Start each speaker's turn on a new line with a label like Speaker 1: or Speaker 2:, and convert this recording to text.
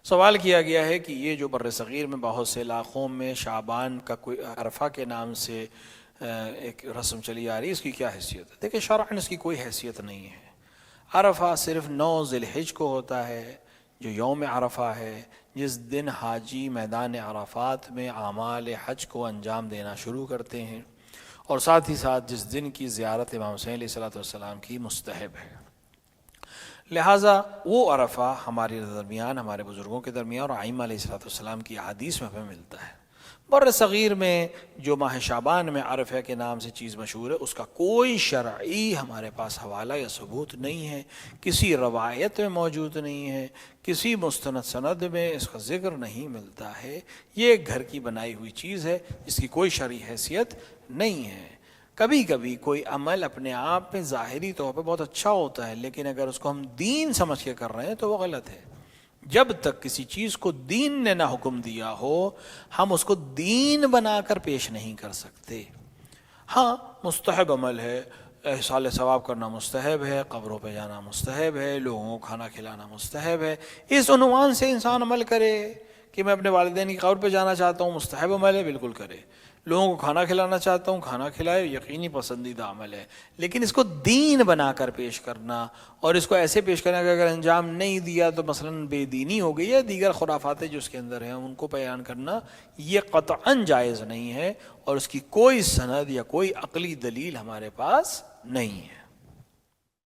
Speaker 1: سوال کیا گیا ہے کہ یہ جو بر صغیر میں بہت سے علاقوں میں شعبان کا کوئی عرفہ کے نام سے ایک رسم چلی آ رہی ہے، اس کی کیا حیثیت ہے؟ دیکھیں شرعاً اس کی کوئی حیثیت نہیں ہے۔ عرفہ صرف 9 ذی الحجہ کو ہوتا ہے، جو یوم عرفہ ہے، جس دن حاجی میدان عرفات میں اعمال حج کو انجام دینا شروع کرتے ہیں، اور ساتھ ہی ساتھ جس دن کی زیارت امام حسین علیہ الصلوۃ والسلام کی مستحب ہے۔ لہٰذا وہ عرفہ ہمارے درمیان، ہمارے بزرگوں کے درمیان اور ائمہ علیہ الصلوۃ والسلام کی احادیث میں ہمیں ملتا ہے۔ بر صغیر میں جو ماہ شعبان میں عرفہ کے نام سے چیز مشہور ہے، اس کا کوئی شرعی ہمارے پاس حوالہ یا ثبوت نہیں ہے، کسی روایت میں موجود نہیں ہے، کسی مستند سند میں اس کا ذکر نہیں ملتا ہے۔ یہ ایک گھر کی بنائی ہوئی چیز ہے جس کی کوئی شرعی حیثیت نہیں ہے۔ کبھی کبھی کوئی عمل اپنے آپ میں ظاہری طور پہ بہت اچھا ہوتا ہے، لیکن اگر اس کو ہم دین سمجھ کے کر رہے ہیں تو وہ غلط ہے۔ جب تک کسی چیز کو دین نے نہ حکم دیا ہو، ہم اس کو دین بنا کر پیش نہیں کر سکتے۔ ہاں مستحب عمل ہے، احصال ثواب کرنا مستحب ہے، قبروں پہ جانا مستحب ہے، لوگوں کو کھانا کھلانا مستحب ہے۔ اس عنوان سے انسان عمل کرے کہ میں اپنے والدین کی قبر پہ جانا چاہتا ہوں، مستحب عمل ہے، بالکل کرے۔ لوگوں کو کھانا کھلانا چاہتا ہوں، کھانا کھلائے، یقینی پسندیدہ عمل ہے۔ لیکن اس کو دین بنا کر پیش کرنا اور اس کو ایسے پیش کرنا کہ اگر انجام نہیں دیا تو مثلاً بے دینی ہو گئی یا دیگر خرافاتیں جو اس کے اندر ہیں ان کو بیان کرنا، یہ قطعاً جائز نہیں ہے، اور اس کی کوئی سند یا کوئی عقلی دلیل ہمارے پاس نہیں ہے۔